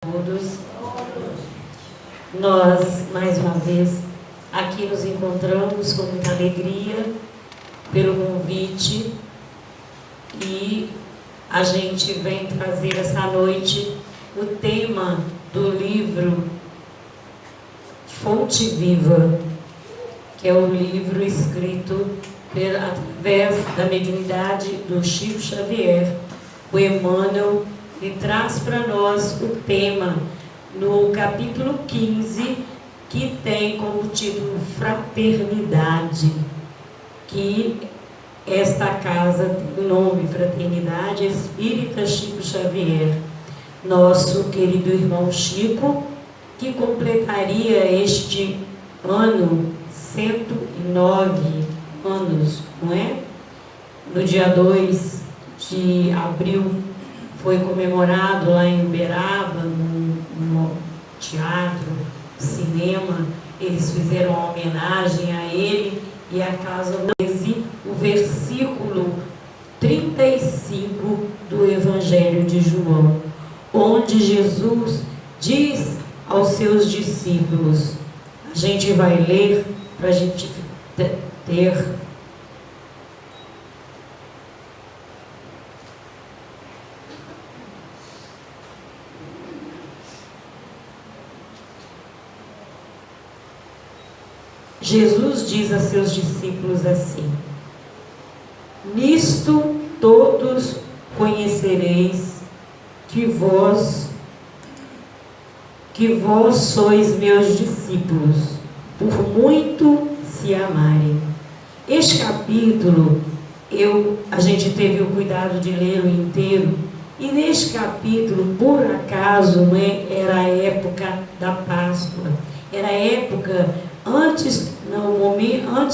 Todos, nós mais uma vez aqui nos encontramos com muita alegria pelo convite e a gente vem trazer essa noite o tema do livro Fonte Viva, que é o livro escrito através da mediunidade do Chico Xavier. O Emmanuel e traz para nós o tema no capítulo 15, que tem como título Fraternidade, que esta casa tem o nome Fraternidade Espírita Chico Xavier, nosso querido irmão Chico, que completaria este ano 109 anos, não é? No dia 2 de abril foi comemorado lá em Uberaba, no teatro, cinema. Eles fizeram uma homenagem a ele e a casa o versículo 35 do Evangelho de João, onde Jesus diz aos seus discípulos, a gente vai ler para a gente ter Jesus diz a seus discípulos assim: nisto todos conhecereis que vós sois meus discípulos, por muito se amarem. Este capítulo, a gente teve o cuidado de ler o inteiro, e neste capítulo, por acaso, era a época da Páscoa, era a época antes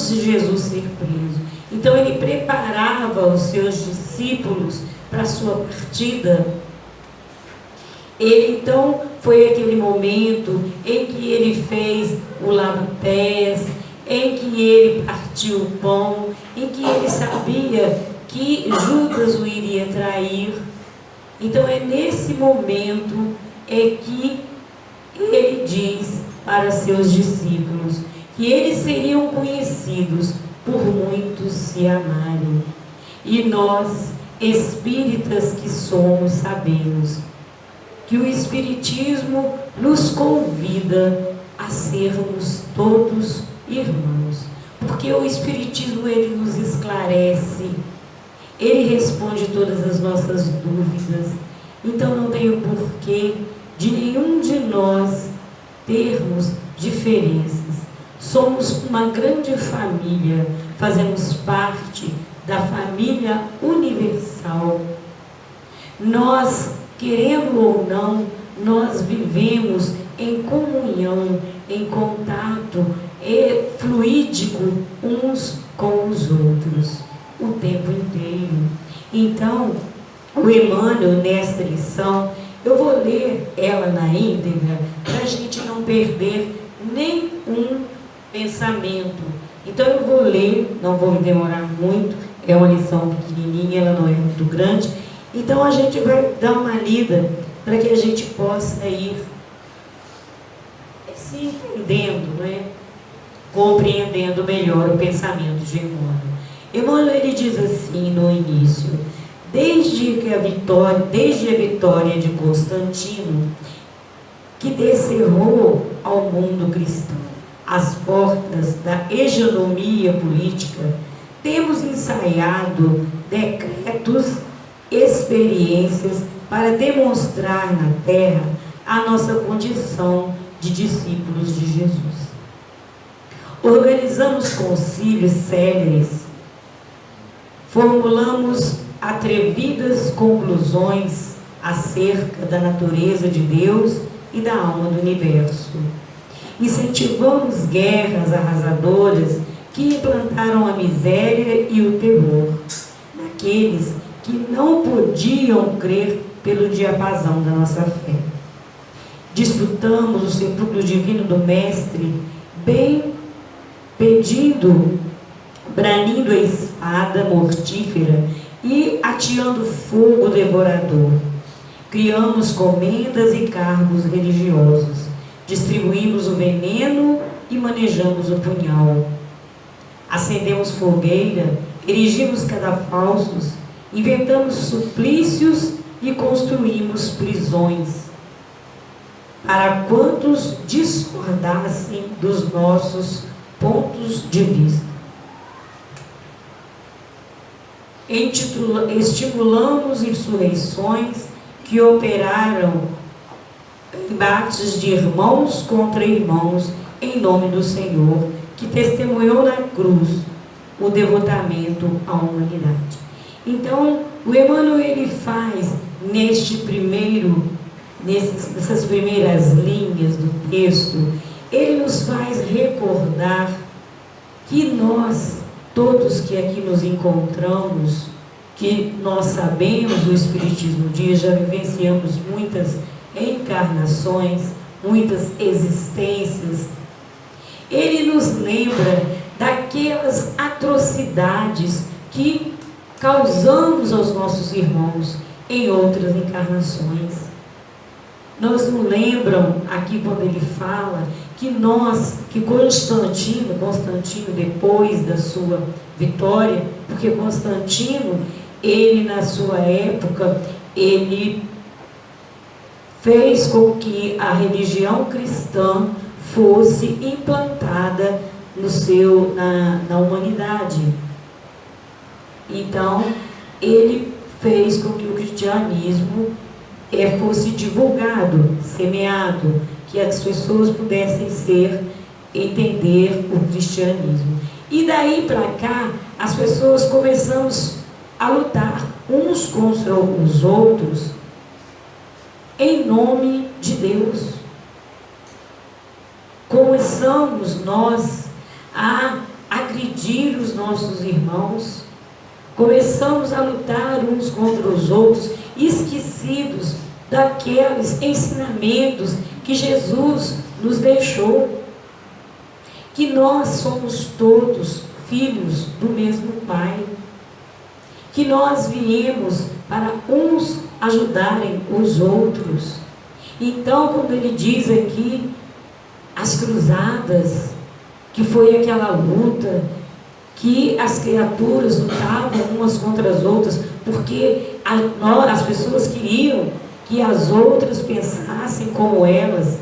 de Jesus ser preso. Então ele preparava os seus discípulos para a sua partida. Então foi aquele momento em que ele fez o lava-pés, em que ele partiu o pão, em que ele sabia que Judas o iria trair. Então é nesse momento que ele diz para seus discípulos que eles seriam conhecidos por muitos se amarem. E nós, espíritas que somos, sabemos que o Espiritismo nos convida a sermos todos irmãos, porque o Espiritismo ele nos esclarece, ele responde todas as nossas dúvidas. Então não tem o porquê de nenhum de nós termos diferenças. Somos uma grande família, fazemos parte da família universal. Nós, querendo ou não, nós vivemos em comunhão, em contato fluídico uns com os outros o tempo inteiro. Então, o Emmanuel, nesta lição, eu vou ler ela na íntegra para a gente não perder nenhum pensamento. Então eu vou ler, não vou me demorar muito, é uma lição pequenininha, ela não é muito grande. Então a gente vai dar uma lida para que a gente possa ir se entendendo, né? Compreendendo melhor o pensamento de Emmanuel. Emmanuel ele diz assim no início: desde a vitória de Constantino, que descerrou ao mundo cristão as portas da hegemonia política, temos ensaiado decretos, experiências para demonstrar na terra a nossa condição de discípulos de Jesus. Organizamos concílios céleres, formulamos atrevidas conclusões acerca da natureza de Deus e da alma do universo. Incentivamos guerras arrasadoras que implantaram a miséria e o terror naqueles que não podiam crer pelo diapasão da nossa fé. Disputamos o sepulcro divino do Mestre, bem pedindo, branindo a espada mortífera e ateando fogo devorador. criamos comendas e cargos religiosos, distribuímos o veneno e manejamos o punhal. Acendemos fogueira, erigimos cadafalsos, inventamos suplícios e construímos prisões, para quantos discordassem dos nossos pontos de vista. Estimulamos insurreições que operaram embates de irmãos contra irmãos, em nome do Senhor, que testemunhou na cruz o devotamento à humanidade. Então, o Emmanuel, ele faz nessas primeiras linhas do texto, ele nos faz recordar que nós, todos que aqui nos encontramos, que nós sabemos o Espiritismo Dia, já vivenciamos muitas encarnações, muitas existências, ele nos lembra daquelas atrocidades que causamos aos nossos irmãos em outras encarnações. Nós nos lembram aqui quando ele fala que Constantino, depois da sua vitória, porque Constantino, ele na sua época, ele fez com que a religião cristã fosse implantada na humanidade. Então, ele fez com que o cristianismo fosse divulgado, semeado, que as pessoas pudessem entender o cristianismo. E daí para cá, as pessoas começamos a lutar uns contra os outros em nome de Deus. Começamos nós a agredir os nossos irmãos, começamos a lutar uns contra os outros, esquecidos daqueles ensinamentos que Jesus nos deixou, que nós somos todos filhos do mesmo Pai, que nós viemos para uns ajudarem os outros. Então, quando ele diz aqui as cruzadas, que foi aquela luta que as criaturas lutavam umas contra as outras, porque as pessoas queriam que as outras pensassem como elas.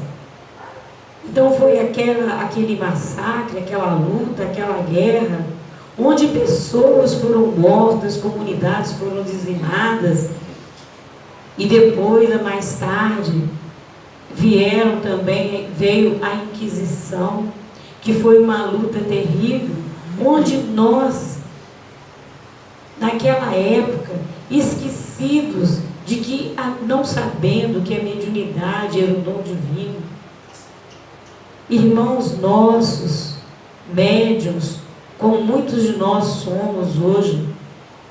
Então foi aquele massacre, aquela luta, aquela guerra, onde pessoas foram mortas, comunidades foram dizimadas, e depois, mais tarde, veio a Inquisição, que foi uma luta terrível, onde nós, naquela época, esquecidos de que, não sabendo que a mediunidade era o dom divino, irmãos nossos, médiuns, como muitos de nós somos hoje,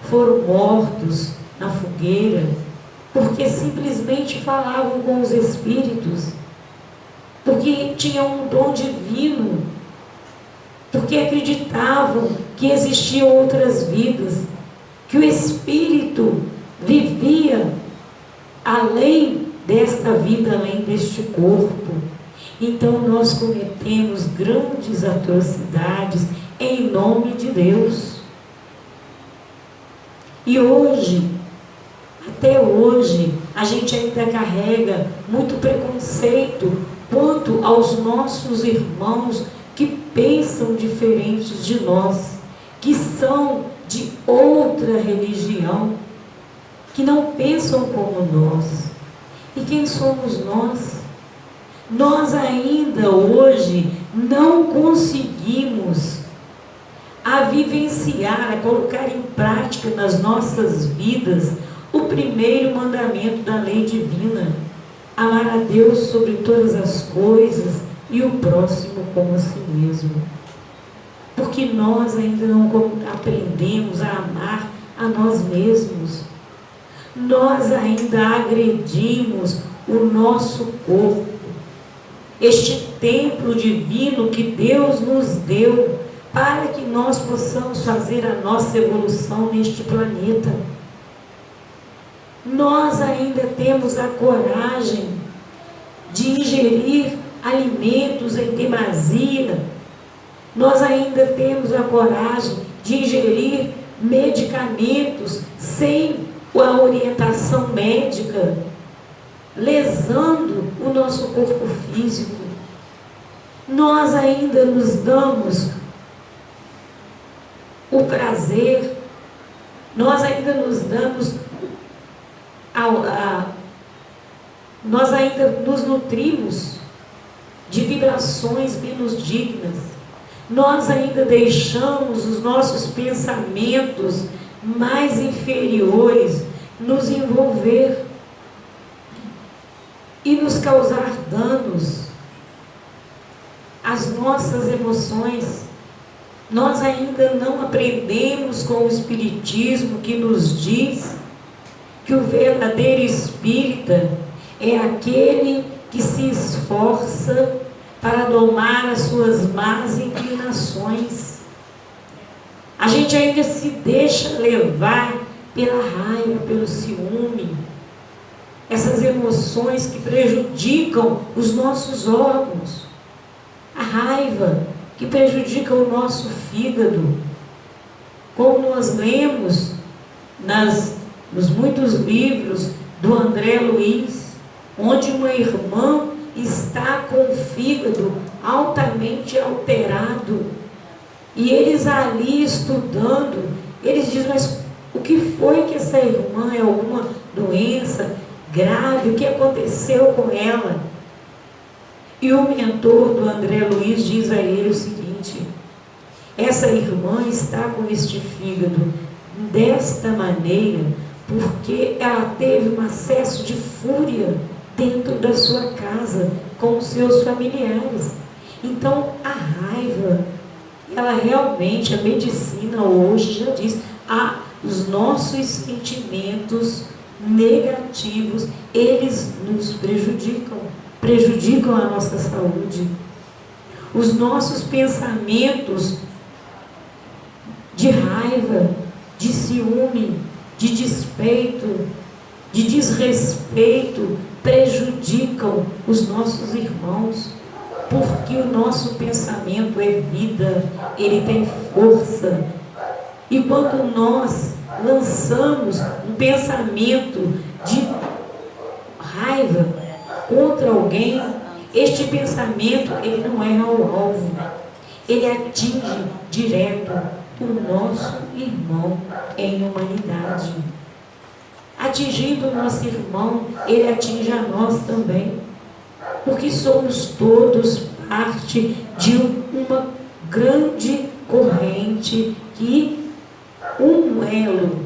foram mortos na fogueira, porque simplesmente falavam com os espíritos, porque tinham um dom divino, porque acreditavam que existiam outras vidas, que o espírito vivia além desta vida, além deste corpo. Então nós cometemos grandes atrocidades em nome de Deus. E hoje, até hoje, a gente ainda carrega muito preconceito quanto aos nossos irmãos que pensam diferentes de nós, que são de outra religião, que não pensam como nós. E quem somos nós? Nós ainda hoje não conseguimos vivenciar, a colocar em prática nas nossas vidas o primeiro mandamento da lei divina: amar a Deus sobre todas as coisas e o próximo como a si mesmo. Porque nós ainda não aprendemos a amar a nós mesmos. Nós ainda agredimos o nosso corpo, este templo divino que Deus nos deu para que nós possamos fazer a nossa evolução neste planeta. Nós ainda temos a coragem de ingerir alimentos em demasia. Nós ainda temos a coragem de ingerir medicamentos sem a orientação médica, lesando o nosso corpo físico. Nós ainda nos damos o prazer, nós ainda nos damos nós ainda nos nutrimos de vibrações menos dignas. Nós ainda deixamos os nossos pensamentos mais inferiores nos envolver e nos causar danos às nossas emoções. Nós ainda não aprendemos com o Espiritismo, que nos diz que o verdadeiro espírita é aquele que se esforça para domar as suas más inclinações. A gente ainda se deixa levar pela raiva, pelo ciúme, essas emoções que prejudicam os nossos órgãos. A raiva que prejudica o nosso fígado. Como nós lemos nos muitos livros do André Luiz, onde uma irmã está com o fígado altamente alterado, e eles ali estudando, eles dizem, mas o que foi que essa irmã, é alguma doença grave, o que aconteceu com ela? E o mentor do André Luiz diz a ele o seguinte: essa irmã está com este fígado desta maneira porque ela teve um acesso de fúria dentro da sua casa com os seus familiares. Então a raiva, ela realmente, a medicina hoje já diz, os nossos sentimentos negativos, eles nos prejudicam a nossa saúde. Os nossos pensamentos de raiva, de ciúme, de despeito, de desrespeito, prejudicam os nossos irmãos, porque o nosso pensamento é vida, ele tem força. E quando nós lançamos um pensamento de raiva contra alguém, este pensamento, ele não é ao alvo, ele atinge direto o nosso irmão em humanidade. Atingindo o nosso irmão, ele atinge a nós também, porque somos todos parte de uma grande corrente que um elo,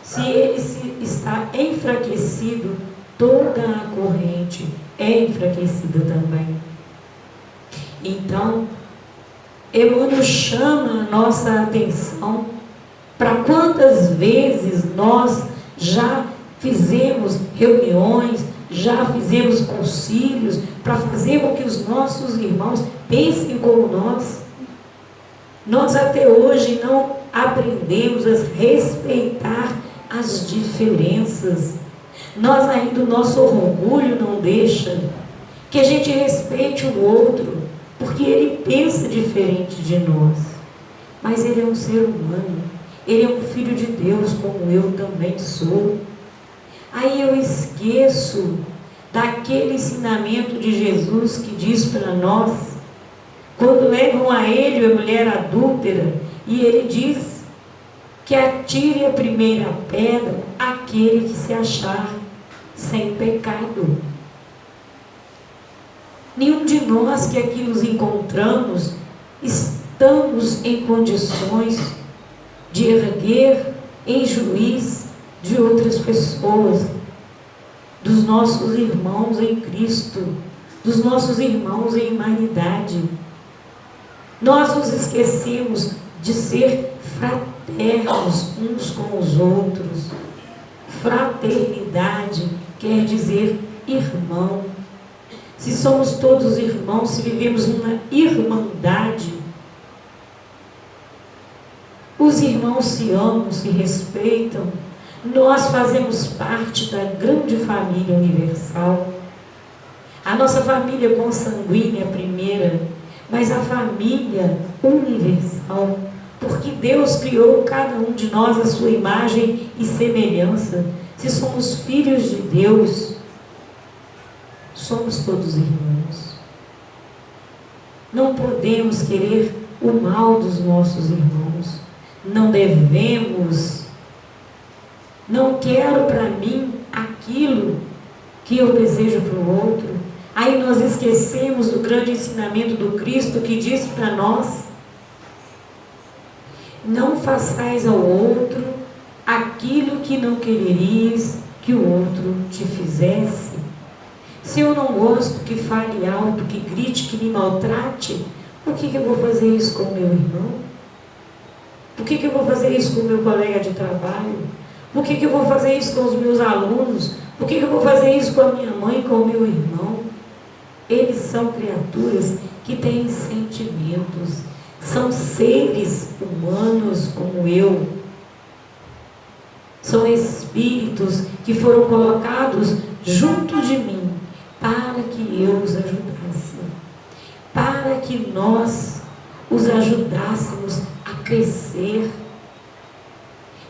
se ele está enfraquecido, toda a corrente é enfraquecida também. Então, Emmanuel chama a nossa atenção para quantas vezes nós já fizemos reuniões, já fizemos concílios para fazer com que os nossos irmãos pensem como nós. Nós até hoje não aprendemos a respeitar as diferenças. Nós ainda, o nosso orgulho não deixa que a gente respeite o outro, porque ele pensa diferente de nós. Mas ele é um ser humano, ele é um filho de Deus, como eu também sou. Aí eu esqueço daquele ensinamento de Jesus que diz para nós, quando levam a ele a mulher adúltera, e ele diz que atire a primeira pedra aquele que se achar sem pecado. Nenhum de nós que aqui nos encontramos estamos em condições de erguer em juiz de outras pessoas, dos nossos irmãos em Cristo, dos nossos irmãos em humanidade. Nós nos esquecemos de ser fraternos uns com os outros. Fraternidade quer dizer irmão. Se somos todos irmãos, se vivemos uma irmandade, os irmãos se amam, se respeitam, Nós fazemos parte da grande família universal. A nossa família consanguínea é a primeira, mas a família universal, porque Deus criou cada um de nós à sua imagem e semelhança. Se somos filhos de Deus, somos todos irmãos. Não podemos querer o mal dos nossos irmãos. Não devemos. Não quero para mim aquilo que eu desejo para o outro. Aí nós esquecemos do grande ensinamento do Cristo que diz para nós: não façais ao outro aquilo que não quererias que o outro te fizesse. Se eu não gosto que fale alto, que grite, que me maltrate, por que eu vou fazer isso com o meu irmão? Por que eu vou fazer isso com o meu colega de trabalho? Por que eu vou fazer isso com os meus alunos? Por que eu vou fazer isso com a minha mãe, com o meu irmão? Eles são criaturas que têm sentimentos, são seres humanos como eu, são espíritos que foram colocados junto de mim para que eu os ajudasse, para que nós os ajudássemos a crescer.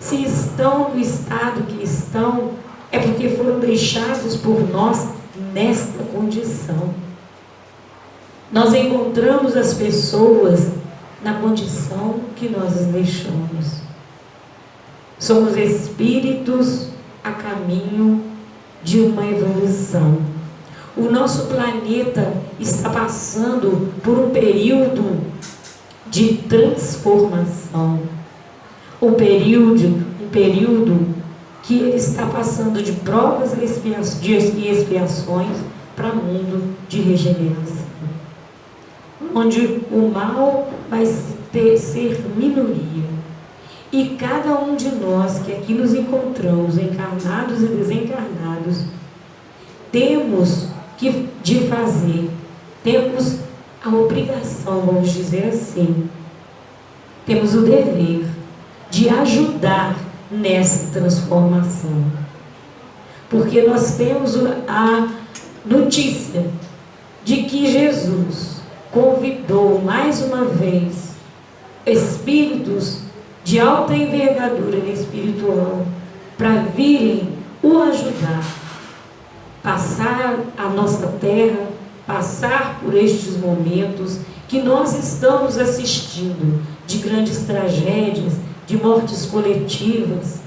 Se estão no estado que estão, é porque foram deixados por nós nesta condição. Nós encontramos as pessoas na condição que nós as deixamos. Somos espíritos a caminho de uma evolução. O nosso planeta está passando por um período de transformação. Um período que ele está passando de provas e expiações para um mundo de regeneração, onde o mal vai ser minoria. E cada um de nós que aqui nos encontramos, encarnados e desencarnados, temos temos a obrigação, vamos dizer assim, temos o dever de ajudar nessa transformação. Porque nós temos a notícia de que Jesus convidou mais uma vez espíritos de alta envergadura espiritual para virem o ajudar, passar a nossa terra, passar por estes momentos que nós estamos assistindo, de grandes tragédias, de mortes coletivas.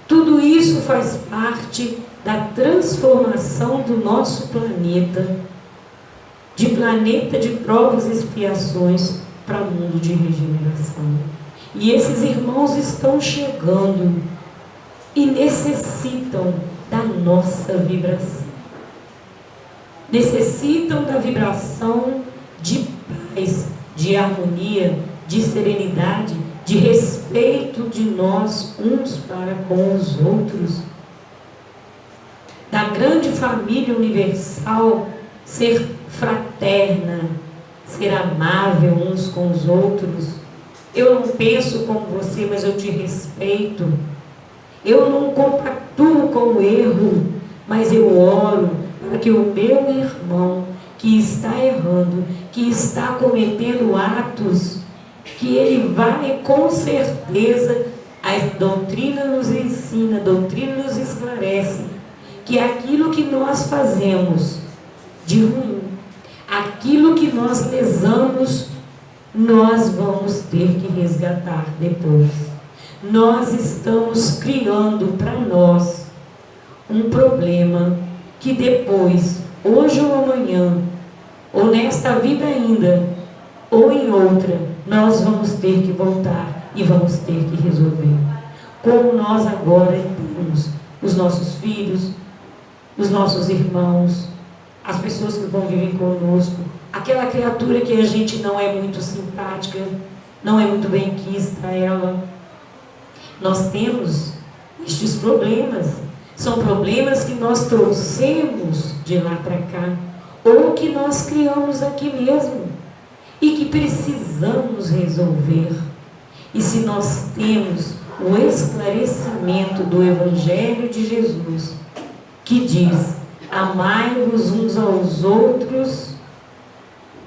Tudo isso faz parte da transformação do nosso planeta, de planeta de provas e expiações para mundo de regeneração. E esses irmãos estão chegando e necessitam da nossa vibração. Necessitam da vibração de paz, de harmonia, de serenidade, de respeito de nós uns para com os outros. Da grande família universal, ser fraterna, ser amável uns com os outros. Eu não penso como você, mas eu te respeito. Eu não compactuo com o erro, mas eu oro para que o meu irmão que está errando, que está cometendo atos, que ele vai com certeza, a doutrina nos ensina, a doutrina nos esclarece, que aquilo que nós fazemos de ruim, aquilo que nós lesamos, nós vamos ter que resgatar depois. Nós estamos criando para nós um problema que depois, hoje ou amanhã, ou nesta vida ainda, ou em outra, nós vamos ter que voltar e vamos ter que resolver. Como nós agora temos os nossos filhos, os nossos irmãos, as pessoas que convivem conosco, aquela criatura que a gente não é muito simpática, não é muito benquista a ela. Nós temos estes problemas. São problemas que nós trouxemos de lá para cá, ou que nós criamos aqui mesmo, e que precisamos resolver. E se nós temos o esclarecimento do Evangelho de Jesus, que diz: amai-vos uns aos outros,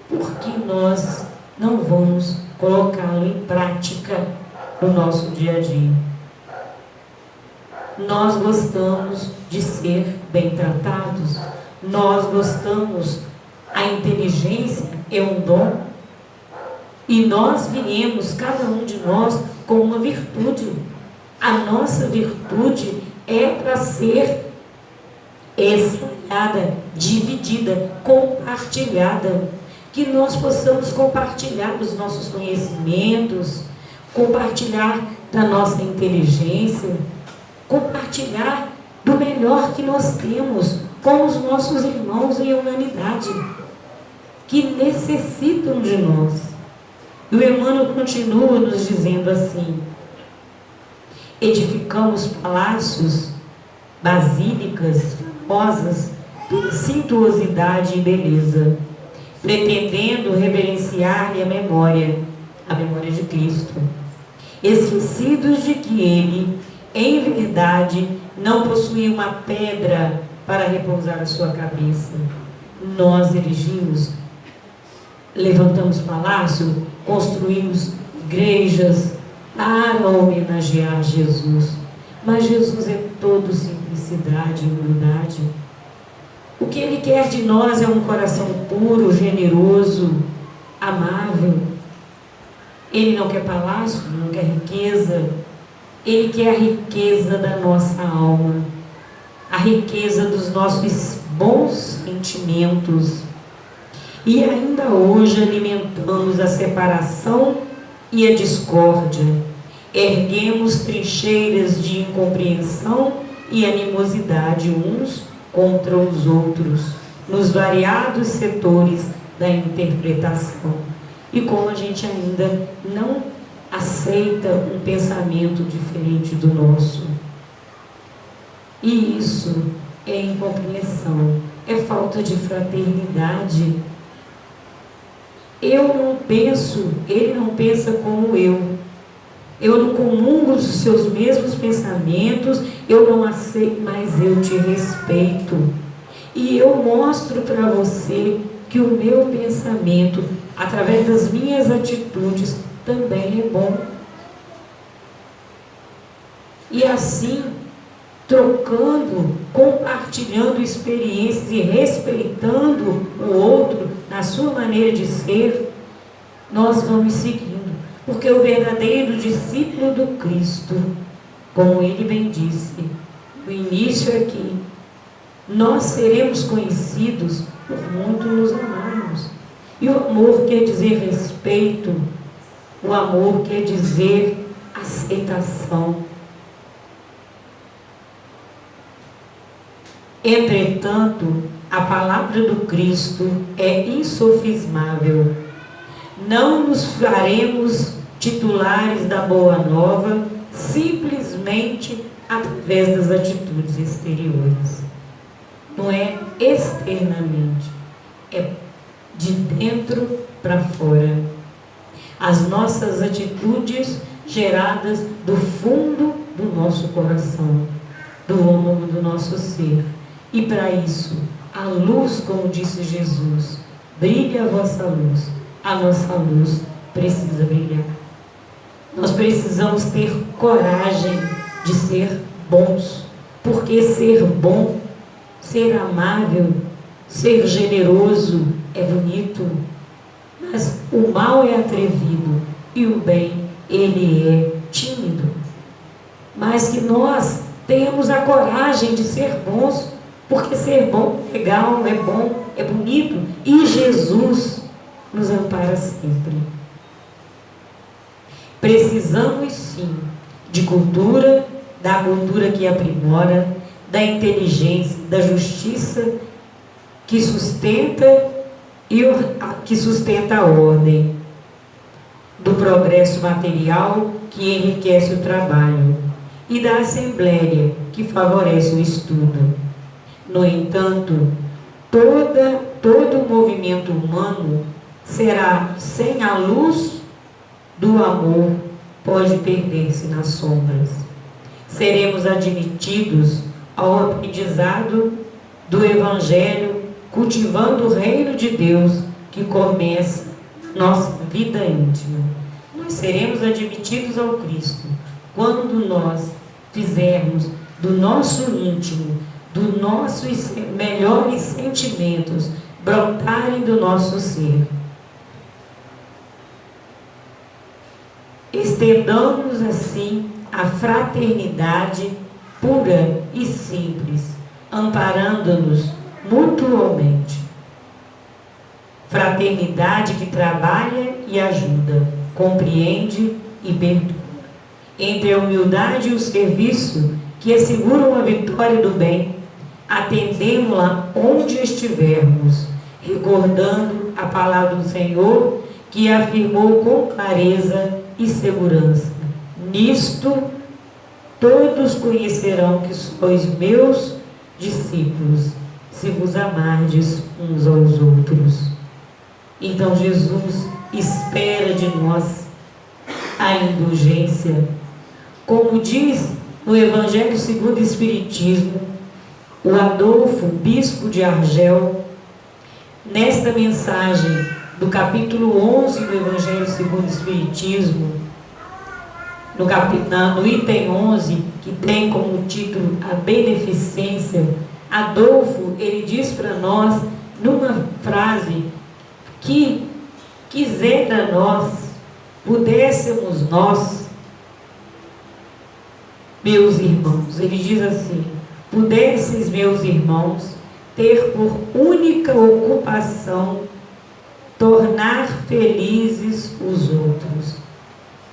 porque nós não vamos colocá-lo em prática no nosso dia a dia. Nós gostamos de ser bem tratados, nós gostamos, a inteligência é um dom, e nós viemos, cada um de nós, com uma virtude. A nossa virtude é para ser espalhada, dividida, compartilhada. Que nós possamos compartilhar os nossos conhecimentos, compartilhar da nossa inteligência, compartilhar do melhor que nós temos com os nossos irmãos em humanidade, que necessitam de nós. E o Emmanuel continua nos dizendo assim: edificamos palácios, basílicas famosas por suntuosidade e beleza, pretendendo reverenciar-lhe a memória de Cristo, esquecidos de que ele, em verdade, não possuía uma pedra para repousar a sua cabeça. Nós erigimos, levantamos palácio, construímos igrejas para homenagear Jesus. Mas Jesus é todo simplicidade e humildade. O que Ele quer de nós é um coração puro, generoso, amável. Ele não quer palácio, não quer riqueza. Ele quer a riqueza da nossa alma, a riqueza dos nossos bons sentimentos. E ainda hoje alimentamos a separação e a discórdia. Erguemos trincheiras de incompreensão e animosidade uns contra os outros, nos variados setores da interpretação. E como a gente ainda não aceita um pensamento diferente do nosso. E isso é incompreensão, é falta de fraternidade. Eu não penso, ele não pensa como eu. Eu não comungo dos seus mesmos pensamentos, eu não aceito, mas eu te respeito. E eu mostro para você que o meu pensamento, através das minhas atitudes, também é bom. E assim, trocando, compartilhando experiências e respeitando o outro na sua maneira de ser, nós vamos seguindo. Porque o verdadeiro discípulo do Cristo, como ele bem disse, o início aqui, nós seremos conhecidos por muito nos amarmos. E o amor quer dizer respeito, o amor quer dizer aceitação. Entretanto, a palavra do Cristo é insofismável. Não nos faremos titulares da Boa Nova simplesmente através das atitudes exteriores. Não é externamente, é de dentro para fora. As nossas atitudes geradas do fundo do nosso coração, do âmago do nosso ser. E para isso, a luz, como disse Jesus, brilhe a vossa luz. A nossa luz precisa brilhar. Nós precisamos ter coragem de ser bons, porque ser bom, ser amável, ser generoso é bonito, mas o mal é atrevido e o bem, ele é tímido. Mas que nós tenhamos a coragem de ser bons, porque ser bom é legal, é bom, é bonito, e Jesus nos ampara sempre. Precisamos sim de cultura, da cultura que aprimora, da inteligência, da justiça que sustenta a ordem, do progresso material que enriquece o trabalho e da assembleia que favorece o estudo. No entanto, todo movimento humano será sem a luz do amor pode perder-se nas sombras. Seremos admitidos ao aprendizado do Evangelho, cultivando o reino de Deus que começa nossa vida íntima. Nós seremos admitidos ao Cristo quando nós fizermos do nosso íntimo, dos nossos melhores sentimentos brotarem do nosso ser. Estendamos assim a fraternidade pura e simples, amparando-nos mutuamente. Fraternidade que trabalha e ajuda, compreende e perdoa. Entre a humildade e o serviço que asseguram a vitória do bem, atendemos-la onde estivermos, recordando a palavra do Senhor que afirmou com clareza e segurança: nisto todos conhecerão que sois meus discípulos, se vos amardes uns aos outros. Então Jesus espera de nós a indulgência. Como diz no Evangelho segundo o Espiritismo, o Adolfo, bispo de Argel, nesta mensagem do capítulo 11 do Evangelho segundo o Espiritismo, no item 11, que tem como título a beneficência, Adolfo, ele diz para nós, numa frase, que quisera nós, pudéssemos nós, meus irmãos, ele diz assim: pudesseis, meus irmãos, ter por única ocupação tornar felizes os outros.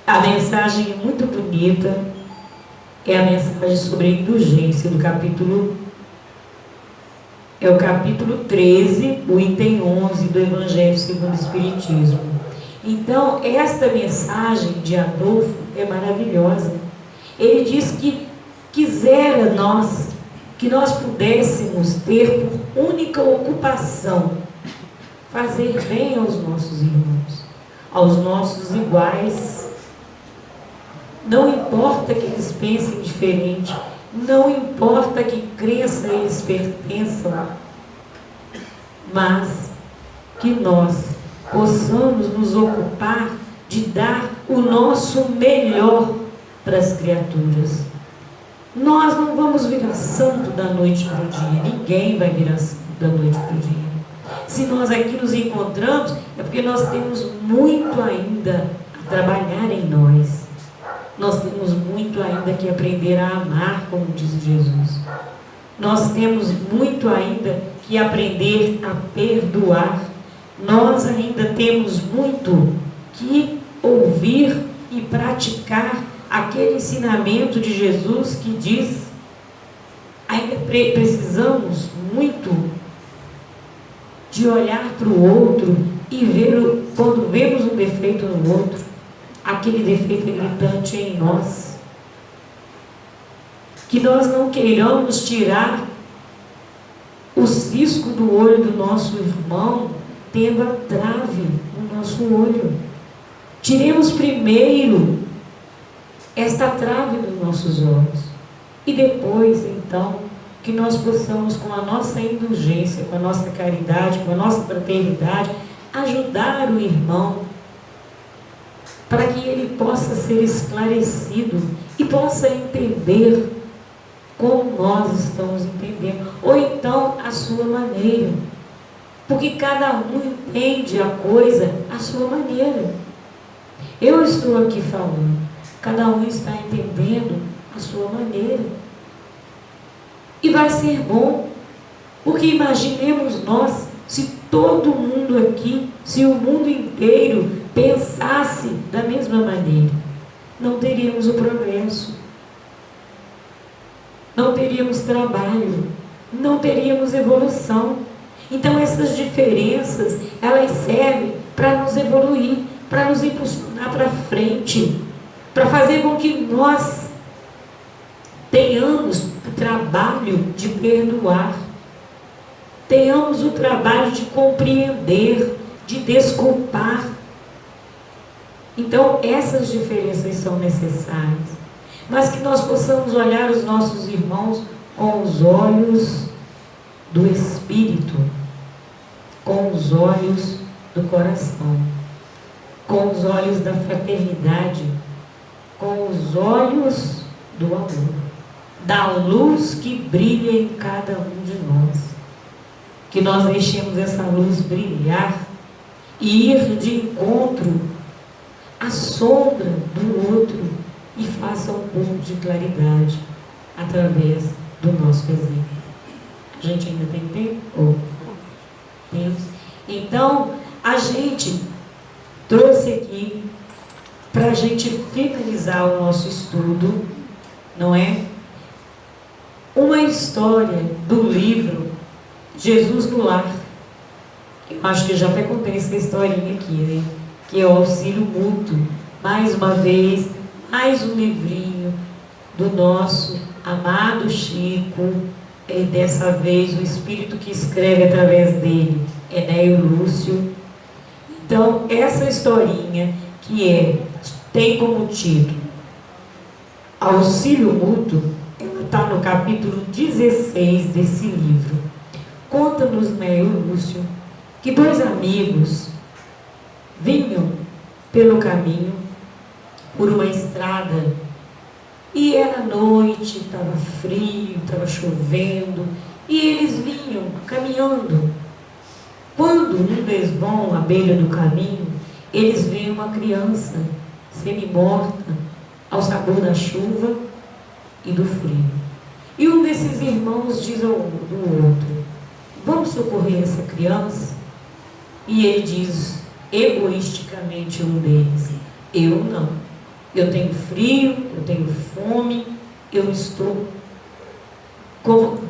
A mensagem é muito bonita, é a mensagem sobre a indulgência do capítulo, é o capítulo 13, o item 11 do Evangelho segundo o Espiritismo. Então, esta mensagem de Adolfo é maravilhosa. Ele diz que quisera nós, que nós pudéssemos ter por única ocupação fazer bem aos nossos irmãos, aos nossos iguais. Não importa que eles pensem diferente, não importa que crença eles pertençam, mas que nós possamos nos ocupar de dar o nosso melhor para as criaturas. Nós não vamos virar santo da noite para o dia, ninguém vai virar santo da noite para o dia. Se nós aqui nos encontramos, é porque nós temos muito ainda a trabalhar em nós. Nós temos muito ainda que aprender a amar, como diz Jesus. Nós temos muito ainda que aprender a perdoar. Nós ainda temos muito que ouvir e praticar aquele ensinamento de Jesus que diz: ainda precisamos muito de olhar para o outro e ver, quando vemos um defeito no outro, aquele defeito é gritante em nós. Que nós não queiramos tirar o cisco do olho do nosso irmão, tendo a trave no nosso olho. Tiremos primeiro esta trave dos nossos olhos, e depois, então, que nós possamos, com a nossa indulgência, com a nossa caridade, com a nossa fraternidade, ajudar o irmão, para que ele possa ser esclarecido e possa entender como nós estamos entendendo, ou então a sua maneira, porque cada um entende a coisa à sua maneira. Eu estou aqui falando, cada um está entendendo a sua maneira, e vai ser bom, porque imaginemos nós, se todo mundo aqui, se o mundo inteiro pensasse da mesma maneira, não teríamos o progresso, não teríamos trabalho, não teríamos evolução. Então essas diferenças, elas servem para nos evoluir, para nos impulsionar para frente, para fazer com que nós tenhamos o trabalho de perdoar, tenhamos o trabalho de compreender, de desculpar. Então, essas diferenças são necessárias, mas que nós possamos olhar os nossos irmãos com os olhos do Espírito, com os olhos do coração, com os olhos da fraternidade, com os olhos do amor, da luz que brilha em cada um de nós. Que nós deixemos essa luz brilhar e ir de encontro à sombra do outro e faça um pouco de claridade através do nosso exemplo. A gente ainda tem tempo? Temos. Então, a gente trouxe aqui para a gente finalizar o nosso estudo, não é? Uma história do livro Jesus no Lar. Eu acho que eu já até contei essa historinha aqui, né? Que é o auxílio mútuo. Mais uma vez, mais um livrinho do nosso amado Chico. E dessa vez o Espírito que escreve através dele é Neio Lúcio. Então, essa historinha que tem como título Auxílio Mútuo, ela está no capítulo 16 desse livro. Conta-nos Neio Lúcio que dois amigos vinham pelo caminho, por uma estrada, e era noite, estava frio, estava chovendo, e eles vinham caminhando. Quando, num desvão à beira do caminho, eles veem uma criança semi-morta, ao sabor da chuva e do frio. E um desses irmãos diz ao do outro: vamos socorrer essa criança? E ele diz, egoisticamente, um deles: eu não. Eu tenho frio, eu tenho fome, eu estou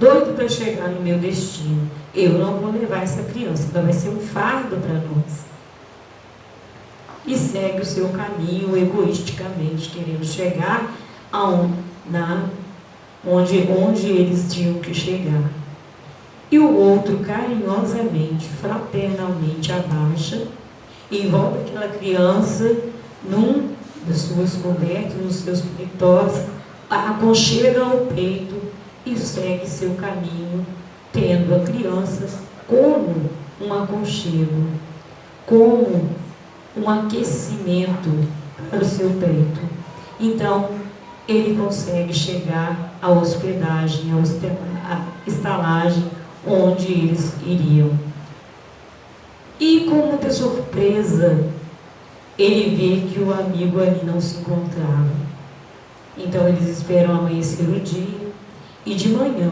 doido para chegar no meu destino. Eu não vou levar essa criança, ela vai ser um fardo para nós. E segue o seu caminho egoisticamente, querendo chegar onde eles tinham que chegar. E o outro carinhosamente, fraternalmente abaixa, envolve aquela criança num das suas cobertas, nos seus paletós, a aconchega ao peito e segue seu caminho, tendo a criança como um aconchego, como um aquecimento para o seu peito. Então, ele consegue chegar à hospedagem, à estalagem onde eles iriam. E com muita surpresa, ele vê que o amigo ali não se encontrava. Então eles esperam amanhecer o dia, e de manhã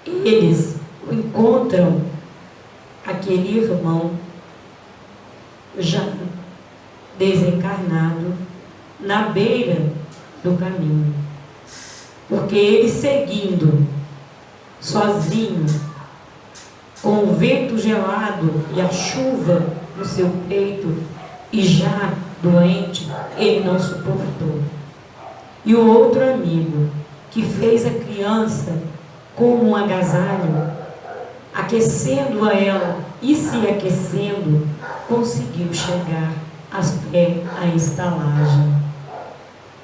eles encontram aquele irmão já desencarnado na beira do caminho. Porque ele, seguindo sozinho, com o vento gelado e a chuva no seu peito, e já doente, ele não suportou. E o outro amigo, que fez a criança como um agasalho, aquecendo a ela e se aquecendo, conseguiu chegar até a estalagem,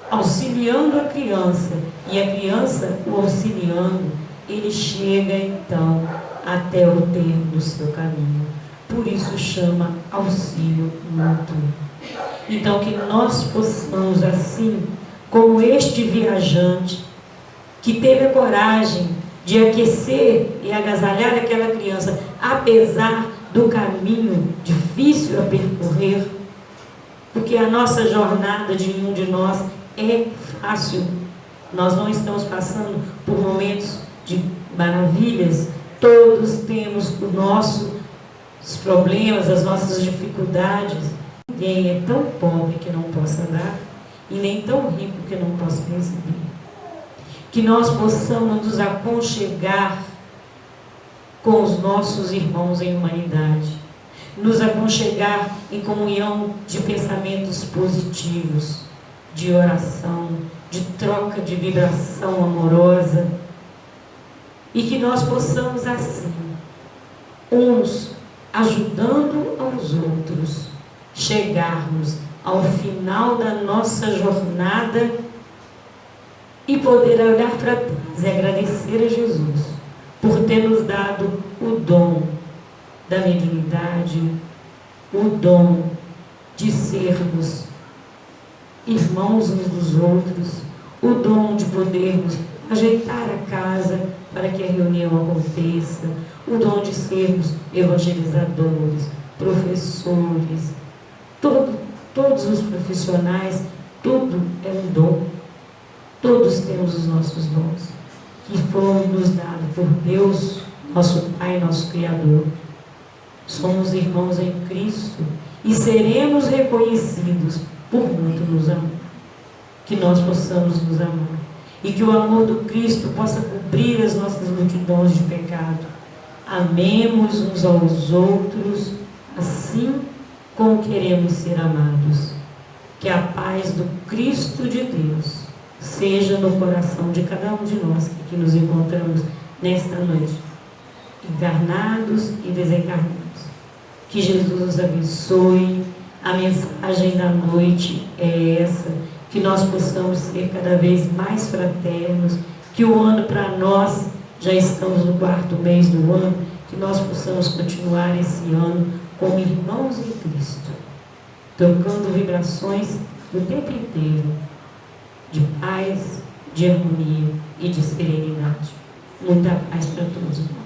auxiliando a criança, e a criança o auxiliando. Ele chega então até o termo do seu caminho. Por isso chama auxílio mútuo. Então, que nós possamos, assim como este viajante que teve a coragem de aquecer e agasalhar aquela criança, apesar do caminho difícil a percorrer, porque a nossa jornada de nenhum de nós é fácil. Nós não estamos passando por momentos de maravilhas. Todos temos os nossos problemas, as nossas dificuldades. Ninguém é tão pobre que não possa dar, e nem tão rico que não possa receber. Que nós possamos nos aconchegar com os nossos irmãos em humanidade, nos aconchegar em comunhão de pensamentos positivos, de oração, de troca de vibração amorosa, e que nós possamos assim, uns ajudando aos outros, chegarmos ao final da nossa jornada e poder olhar para trás e agradecer a Jesus por ter nos dado o dom da mediunidade, o dom de sermos irmãos uns dos outros, o dom de podermos ajeitar a casa para que a reunião aconteça, o dom de sermos evangelizadores, professores, todos os profissionais, tudo é um dom. Todos temos os nossos dons, que foram nos dados por Deus, nosso Pai, nosso Criador. Somos irmãos em Cristo e seremos reconhecidos por muito nos amar. Que nós possamos nos amar e que o amor do Cristo possa cobrir as nossas multidões de pecado. Amemos uns aos outros assim como queremos ser amados. Que a paz do Cristo de Deus seja no coração de cada um de nós que aqui nos encontramos nesta noite, encarnados e desencarnados. Que Jesus nos abençoe. A mensagem da noite é essa, que nós possamos ser cada vez mais fraternos, que o ano para nós, já estamos no 4º mês do ano, que nós possamos continuar esse ano como irmãos em Cristo, tocando vibrações o tempo inteiro, de paz, de harmonia e de serenidade. Muita paz para todos nós.